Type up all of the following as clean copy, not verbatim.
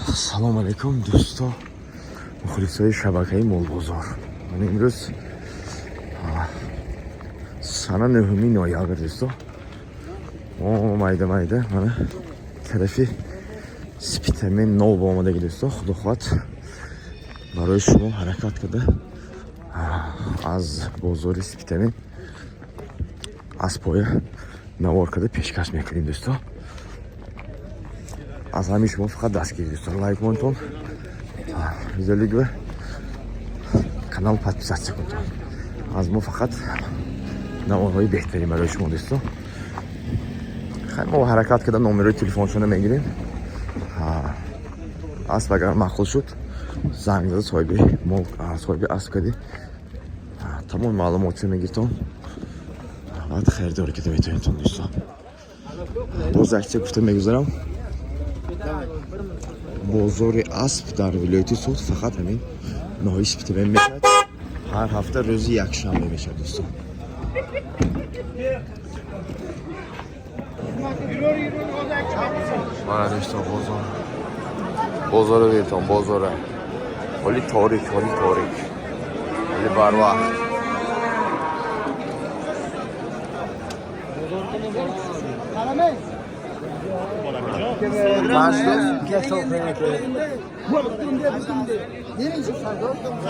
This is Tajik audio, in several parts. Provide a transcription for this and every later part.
Assalomu alaykum do'stlar, muxlislar shabakay Mol Bozor. Mana imroz sana 9 noyabr do'stlar. mayda mana طرفی سپیتمن نو با آماده دوستان. خدا خواهد برای شما حرکت کرده از بازار سپیتمن از پای نوار کرده پیشکش میکنیم دوستان. از همین شما فقط دستگیری دوستان لایک مونتون ویدیولوگ و کانال подписаться کنید. از ما فقط نوارهای بهتری برای شما دوستان. خیلی ما حرکت کرده نمره تلفنشون رو میگیریم. اسب اگر مخلوط شد زنگ زده صاحب اسب کردی تمام معلومات میگیرتون بعد خریداری که میتونید دوستان. باز عکس گفته میگذارم بازار اسب در ولایت سود فقط همین نهایی سپیتمن میشه. هر هفته روزی یک شنبه میشه دوستان. mana do'stlar bozor berton bozor xoli torik xoli barvaqt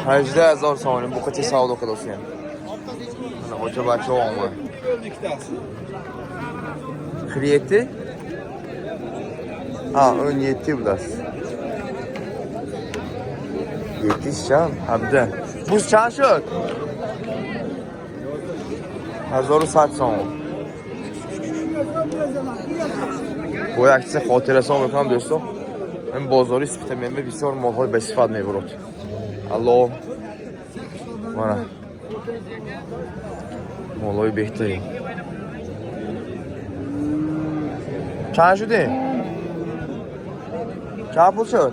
$18,000 so'm bu qancha savdo qilyapsan? Mana o'sha bacha o'g'mi Kriyeti? 17 bular. 7 cham, habda. Buz chand shud? 1100 so'm. Bu aksiya xotirasini میکنم دوستان. این بازاری سپیتمن بسیار مال‌های به استفاده میبرد. الله. mana مال‌های بهتری. چند شده؟ چند پول شد؟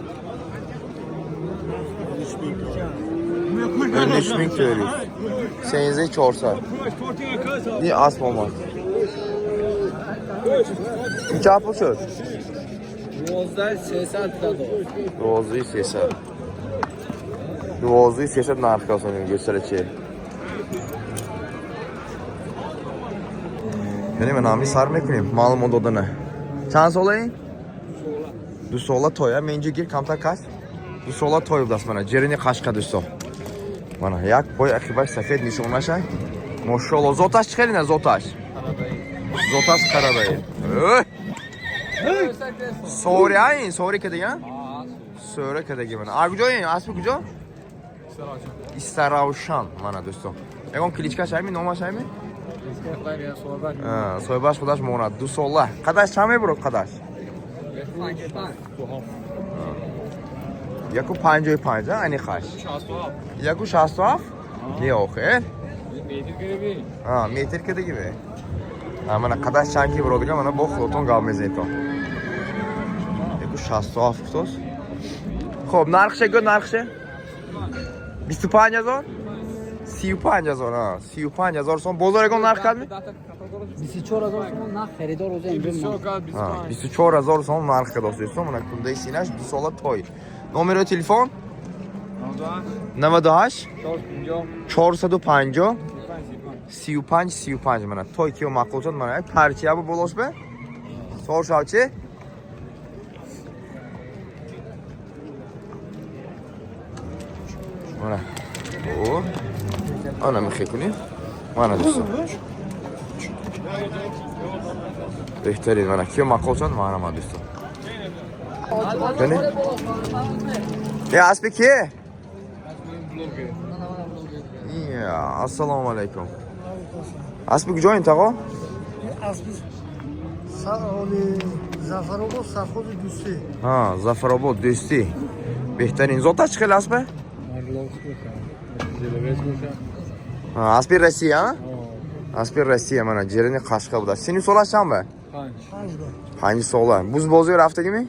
13,000 توری 13,400 این اسب اومد. این چند پول شد؟ 12,300 نرخ کاسانیم göstere چه یعنی من همی سر میکنیم معلومات دادنه. چند ساله این؟ 2 ساله تویه منجی گیر کمتر کس 2 ساله توی بودست منه جرینی قشقه دوستا. منه یک پای اخیبش سفید نشون نشه ماشالله. زوتاش خیلی نه زوتاش قراره سوری این سوری که دیگه سوری که دیگه منه کجا این اسب کجا؟ استراوشان منه دوستا. یکم کلیچکش همی نامش همی صاحبش خودش ماند 2 ساله. قدش چند میبرد قدش؟ 155 اینی خش 167 نه آخه متر که دیگه من قدش چند کی برو دیگه من با خودتون گام میزنید تو 167 توس. خب نرخشه گو نرخشه 25,000 35,000 35,000 سوم بازارگون نرخ کرد 24,000 سوم نرخ خریدار روز امروز 24,000 سوم نرخ کرد دوستان. من کنده سینه‌اش 2 ساله توی. نمره تلفن 98 450 35 من توی کیو مقبول شد من پرچیه با بلاش به سوار شاوچه من او انا میخی کنیم من دوستان بهترین من کیو مقبول شد من دوستان. کنی یا اسبی کیه؟ assalomu alaykum. اسبی کجا این تاقا؟ اسبی زفرآباد سرخوز دوستی. زفرآباد دوستی. بهترین زوتاش خیلی اسبه؟ اسبی رسیه ها؟ اسبی رسیه من جرینی قشقه بوده. سینی سالش چند به؟ 5 ساله. بوز بازی رفته می؟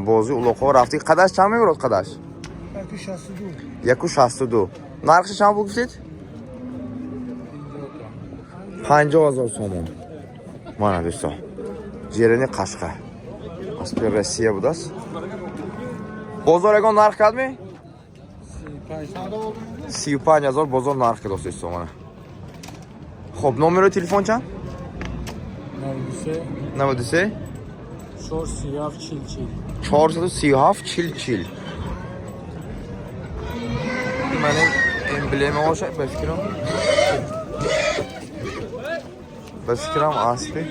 بازی اولاقا رفتی. قدش چند میبرد قدش؟ یک و شصت دو. 162. نرخش چند بود گفتید؟ 50,000 so'm. Mana do'stlar. Jerini Qashqa. Aspir Rossiya budasiz. Bozorga narx qadmi? 35,000 bozor narxi do'stlar mana. Xo'p, nomeri telefoncha? 93 437 chil. Mana emblemi o'sha fikrim. Fikrim asli.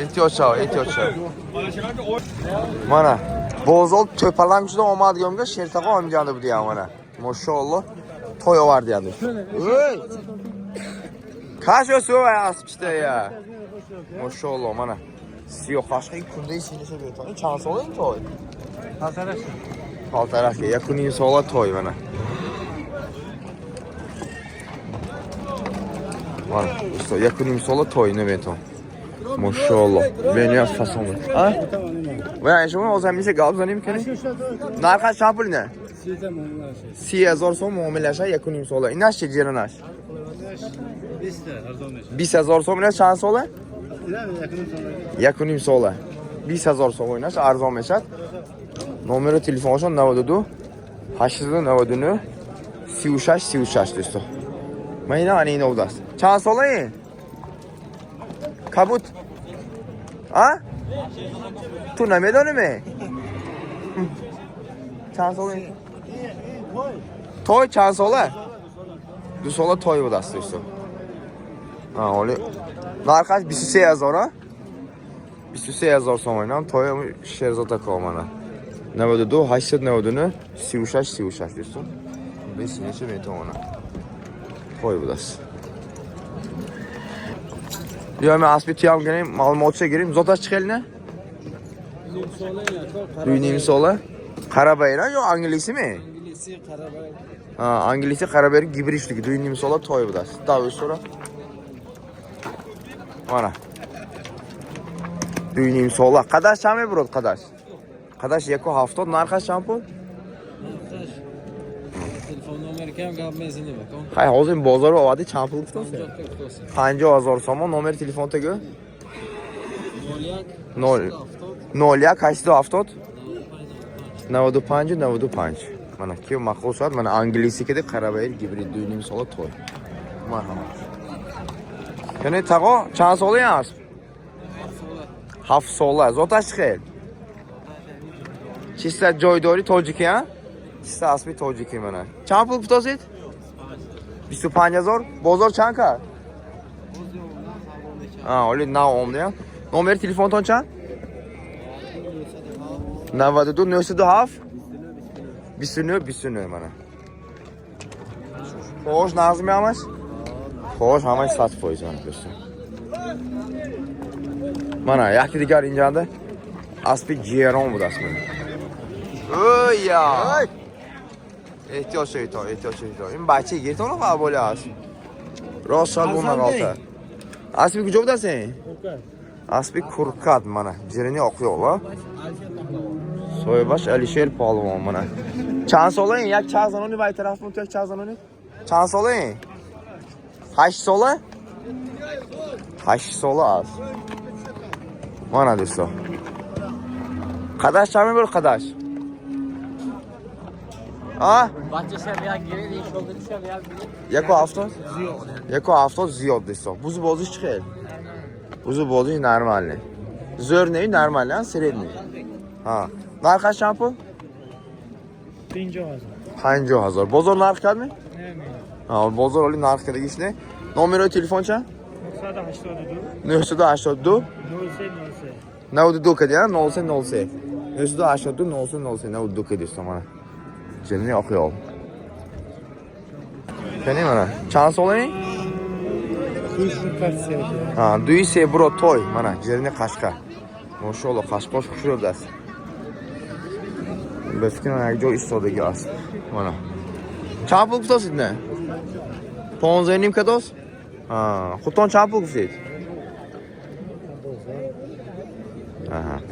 Ehtiyot. Mana bozor to'palanchida omadgomga Shertaqa omjandi bu deyman mana. Mashallah. To'y var deydi. Ey! Kaç o aspişte ya. Mashallah mana. Siyo Qashqa kunday sinisa berdi. Chans oling to'y. Paltarash yakuniy sola to'y mana. Mana usta yakuniy sola to'y ne beton. Mashallah. Benias fasonli. Ha? Va shuni o'zimizga gap zanim kerak. Narxi shampul ne? 30,000 so'm muomalasha yakuniy sola. Inash jeranash. 20,000 so'm ne chans sola? Yakuniy sola. 20,000 so'm o'ynash arzon meshat. Nomeri telefonshon 92 892 36 do'stlar. Mana ana inovdas. Chans solayın. Kabut. Ha? Tu nemiyorsun mi? Chans olayın. Toy chans ola. Du sola toy budasiz do'stlar. Ha, oli. Narxi 23,000 ha? 23,000 so'm o'ynam. Toy Sherzod aka mana. 92 892 36 do'stlar. Biz necha meter ona. Toy budasiz. Ya men aspetiyam gireyim, ma'lumotga gireyim. Zotash chiqelni? Uyning sola. Qarabayran yo anglisimi? İngilizce Karabağ. Ha, anglischa Qarabayr gibrishligi. Uyning sola toy budasiz. Davr so'ra. Mana. Uyning sola. Qadash chami birod qadash. Qadash 170 narxi shampun. Telefon nomeri kam gapmasini bakon. Hay, hozir bozor ovadi champul tutasiz. 50,000 so'm nomer telefon tagi. 01 95. Mana ki ma'qul soat mana anglislikda Qarabayr gibrid uyning sola to'y. Marhamat. Qani taqo chans olayapsiz? 7 so'la. Zotash chiqel. Chista joydori tojiki ha? Chista asli tojiki mana. Chand pul tutasiz? 25,000. Bozor chanqa? Ha, oli nav omda ham. Nomer telefondan chand? 92 97 29 mana. Xo'sh, nazmi hamash? Xo'sh, hamash 100% mana do'stlar. Mana yakti digar injanda asli jeron budasiz mana. Oy ya. Ehtiyot. In bachi getonu qabul as. Rosa bo'lmagalta. Asli kujovdasen? Asli Kurkat mana. Jerini oqyoq va. Soybash Alisher Polvon mana. Chans olayın, yak chazanoni bay tarafdan tek chazanoni. Chans olayın. 8 sola? 8 sola az. Mana do'stlar. Qadash chami bir qadash. Ha? Bahçe şerbiyat girer, iş oldu şerbiyat girer. Yako hafta? Yako hafta ziyod do'stlar. Buzi bozish chiqadi. Buzi bozish normalniy. Zo'rniy normalniy, sredniy. Ha. Narxi shampun? 50,000. Bozor narxi qadmi? Ha, bozor oli narxi tegishli. Nomeri telefoncha? 982 92 ya, 06 982 92 do'stlar mana. Jerini oqyoq. Qani mana, chans olayın? Ha, duyse bro to'y mana, jerini Qashqa. Mashallah, Qashqosh xushro'das. Bezkina joy istodagi as. Mana. Chand pul tutasiz ne? 15 kados? Ha, xuton chand pul tutasiz?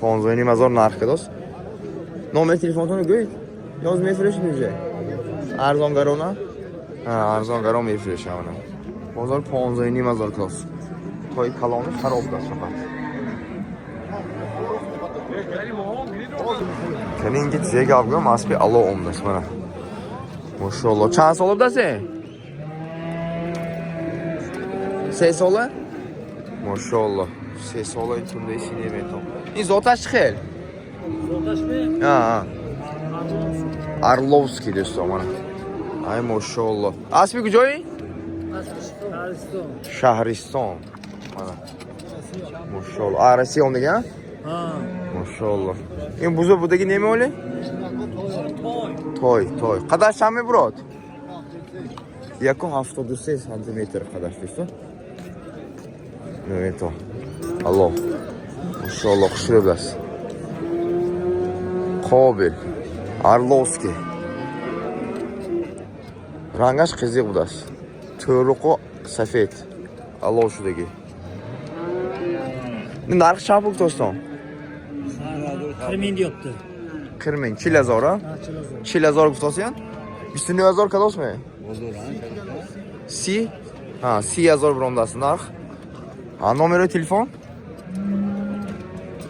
15,500 narxi do'st. Nomer telefonini qo'y. Yozma efresh nuje. Arzon garona? Ha, arzon garon efresh mana. Bozor 15,500 do'st. To'y kaloni xarob do'st faqat. Kelingi tizga olgan masbi alo omdas mana. Maşallah. Çans olup da sen? Ses ola? Maşallah. Ses ola içinde işini yemedim. İn zotaş xel. Zotaş mı? Ha. Arlovski dostum mana. Ay maşallah. Asmi kujoy? Şahriston. Şahriston. Mana. Maşallah. Arasi ondagi ha? Ha. Maşallah. İn budagi nima o'li? Toy. Qadashami brod? 173 santimetr qadashdi. Evet o. Allah. Maşallah xushli bilas. Qobil. Arlovski. Rangash qiziq budas. To'riqo safet. Allah shudagi. Narx chapuk do'ston. 40 ming deyapti. 40 ming. Chilazor ha? Chilazor guftosan? 20000 kadosmi? Si? Ha, 3000 brondasi narx. Ha, nomeri telefon?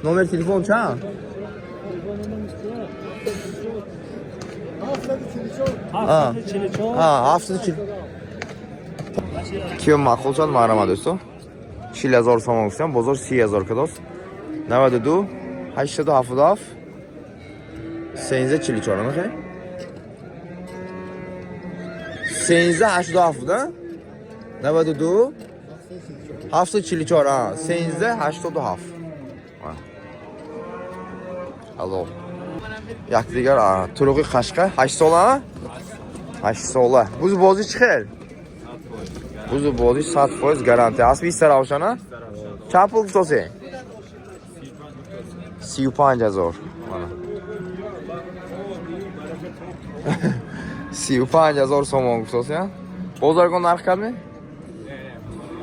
Nomer telefon cha? Haftada çiliço. Ha, haftada chil. Kim ma'qulsan marama do'stim. 4000 so'm olsan, bozor 3000 kados. 92 87 Senza chilichora mı şey? Senza 87 da? 92 Hafta chilichora. Senza 87 haf. Alo. Yakdigar turuqi qashqa 8 sola. 8 sola. Buz bozi chiqar. Buz bozi 100% garantiya. Asli saravshana. Chapul to'se. 35,000. Mana. 35,000 so'm g'usosan. Bozorga narx qami?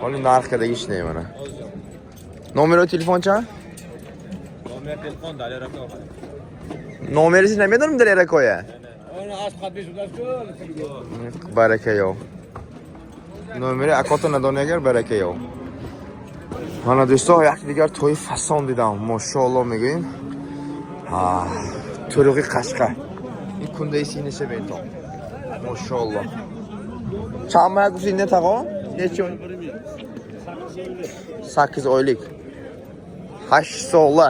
Oli narxdagi ish ne mana. Nomeri telefoncha? Nomer telefon dali rakam. Nomerisi nemadan dali ko'ya? Onu aç qatbiş ulaşıyor. Baraka yo'q. Nomeri akotona donegar baraka yo'q. Mana do'stlar, yakdigar to'y fason dedim. Mashallah megoyim. Ha, turuqi qashqa. In kunday sinese beton. Mashallah. Chama gusinde taqo? Necha? 8 oylik. 8 so'la.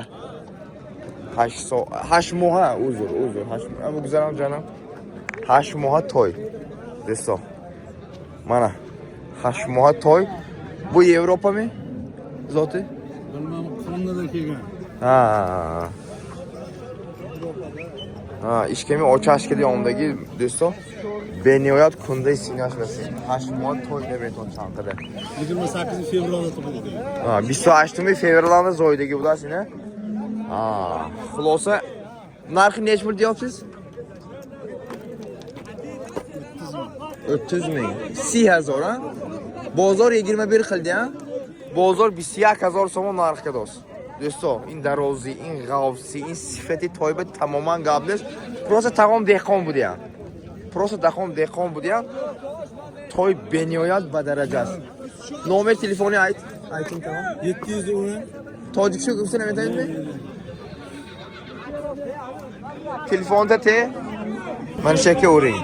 8 moha uzr. 8 bu güzel canım. 8 moha to'y. Do'stlar. Mana 8 moha to'y. Bu Yevropa mi? Zoti? Bilmem Kanada'dan kelgan. Ha, ishkami ochashka deyondagi do'stlar. Beniyoyat kunday sinashmasin. 8 moha to'y deb aytib chanqida. 28 fevralda tug'ildi. Ha, 28 fevralda zoydagi bulasini. Ha, xulosa narxi nech pul deyapsiz? 30 ming. 3000 ha? Bozor 21 qildi ha? Bozor 21000 so'm narxga do'st. Do'stlar, in darozi, in g'avsi, in sifati toyba tamoman gapsiz. Просто taqom dehqon budi ham. Просто taqom dehqon budi ham. Toy beniyoyat ba darajasi. Nomer telefoni ayting tamam. 710 Tojikcha g'ubsin aytaymi? Telefonda te mana shaka o'ring.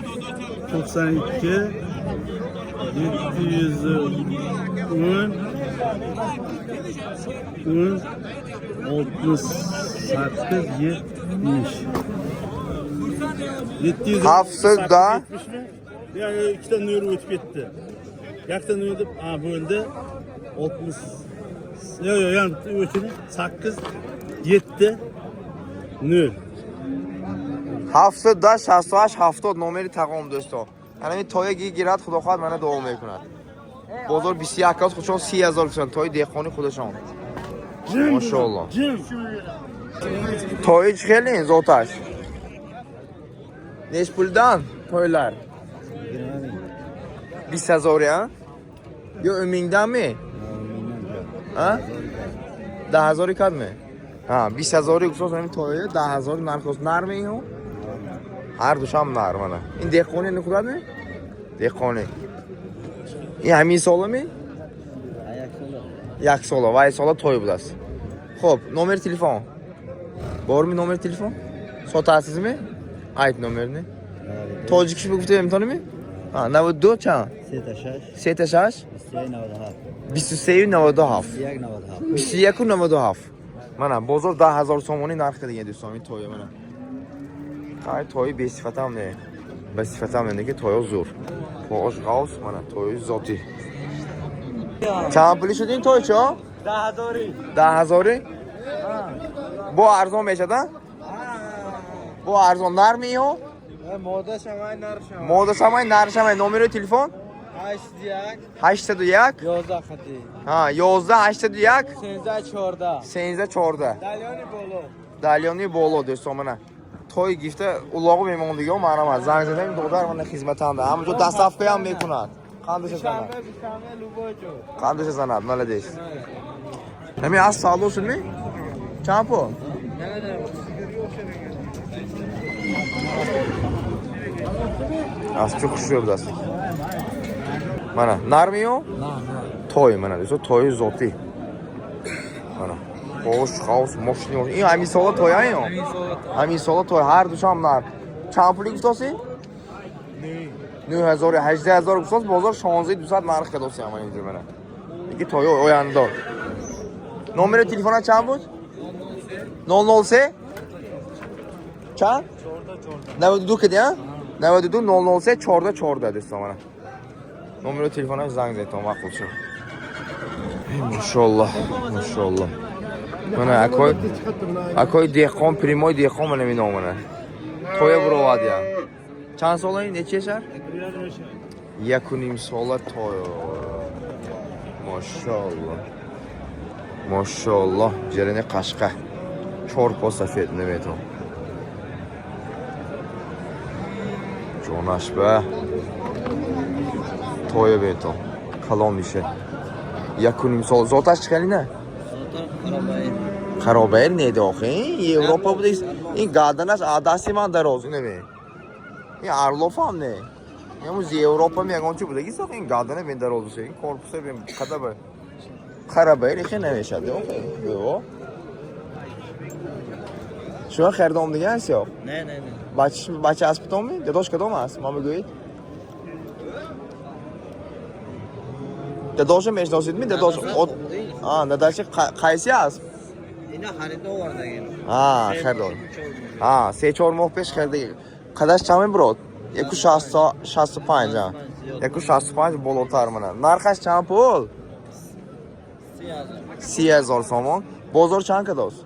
92 710 68 70 Hafsada ya ikkita nuri o'tib ketdi. Yakta nuri deb bo'ldi. 60 yo'q, yani o'chirib 8 7 0 haftada 68 nomeri taqom do'stlar. Ya'ni to'yaga giradi, xudo xohlasa mana davom etadi. Bozor 21 kaz xuchon 3000 so'm to'y dehqoni xudashon. Mashallah. To'y chiqeling zotash. Nech puldan to'ylar? 20000 ya? Yo, mingdanmi? Ha? 10000 kadmi? ها 20000 گفتم همین توی 10000 نرخ نرمی ها هر دوشم نرمانه این دهقانی نکرد می دهقانی این همین ساله می یک ساله وای ساله توی بود است خب نمر تلفن بارمی نمر تلفن سوتاسیز می ayt nomerini. Tojik gufta imtihoni? Ha, 92 چند؟ 3 تا 6 23 97 21 97 منم بازار 10000 سومونی نرخ دیگه دوستان این توی منم خیلی توی به صفت هم نه به صفت هم نه که توی زور باش قاس منم توی ذاتی چند پولی شد این توی چه؟ 10000 با ارزان میشه ده؟ با ارزان نرمی ها؟ مودش همه نرشمه نمره تلفن 81 11 خطی ها 11 81 13 14 13 دالیانی боло دوستان من توی گیفته اولاغو میمون دیگه منم از زنگ زدم دختر من خدمتم ده همونجا دست افکه هم میکنن قندش زند مالدیس همین از سالو شد می چند پول از چه خوشی بود است منم نرمیو توی منم دوستان توی زوتی منم خوش خاص ماشینی این همین سالا توی همین سالا توی هر دوشم نر چند پولی گفتاسی 9000 18000 گفتاس بازار 16200 نرخ کداسی هم اینجور منم دیگه توی اویندار نمره تلفن چند بود 003 چند 92 که دیگه 92 003 14 14 دوستان منم نمره تلفنش زنگ زدم مقبول شد ماشاءالله ماشاءالله من اکوی دیخون پریموی دیخون من نمیدونم من توی برو وادیم چند ساله این نچه شهر؟ 1.5 ساله توی ماشاءالله ماشاءالله جرین قشقه 4 پا سفید نمیدونم جونش به توی بیتون کلام میشه 1.5 سال زاتش چکلی نه؟ خرابه نیده آخه این اروپا بوده این گردنش عدسی من دراز نمی این ارلوف هم نه این اروپا میگم چی بوده ایسا این گردنه بین درازشه این کورپوسه بین خدابه خرابه ریخی نمیشده آخه بیو شما خردام دیگه هست یا؟ نه نه نه بچه اسپتام می؟ داداش کدام هست؟ ما بگوید داداشم میشناسید می؟ داداش نداشت قیسی هست؟ اینا خریده آورده خریدار 3-4 ماه پیش خریده قدش چند برود؟ 165 165 بالاتر منه نرخش چند پول؟ 30,000 سومون بازار چند کداست؟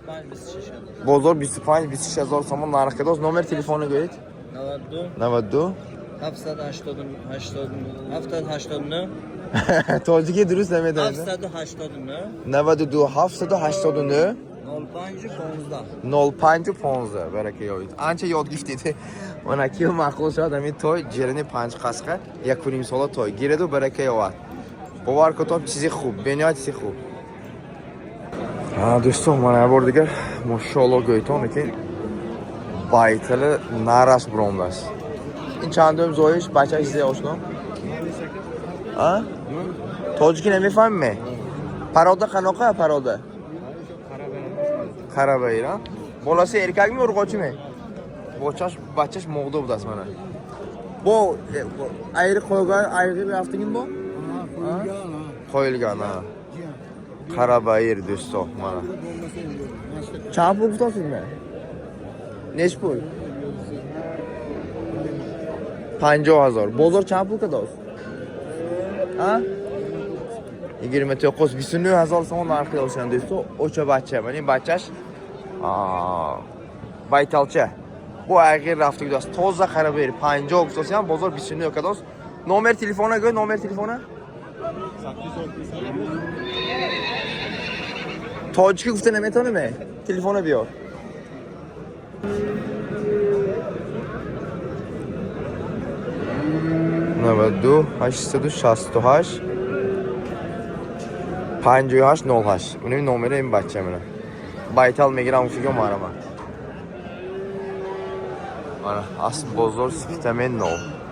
25-26 بازار 25-26,000 سومون نرخ کداست نمر تلفن گوید؟ 92 789 توجیه درست نمیدونم 789 92 789 05 15 برکه یاد آنچه یاد گرفتید من اکی معقول شد همین توی جرنی 5 قسقه 1.5 سال توی گیرد و برکه یاد باور کتاب چیزی خوب بنیاد چیزی خوب دوستان من بار دیگر ماشاءالله گویتونه که بایتل نرس برامدست این چندم زویش بچه ایزی آشنا توجیکی نمیفهمی پراده خناقه پراده خرابه ایران بالاسی ارکک می ارقاچی می بچهش مغده بود است منه با ایر خویگاه ایرقی بیافتگین با خویلگاه نه خرابه ایر دوستا منه چند پول گفتاسید می؟ نیش پول؟ 50,000 بازار چند پول که داست؟ 29,000 سومون نرخی داشتن دوستو او چه بچه من این بچهش بایتالچه با اگر رفته داشت تازه خرابه 50 گفتاسی هم بازار 29 که داشت نمر تلفنه گوی نمر تلفنه تاجیکی گفته نمیتونه می تلفنه بیار 92 868 58 08 اونم نمره این بچه منه Baytal Megiran Figom arama. Ana, Asbozor Spitamento.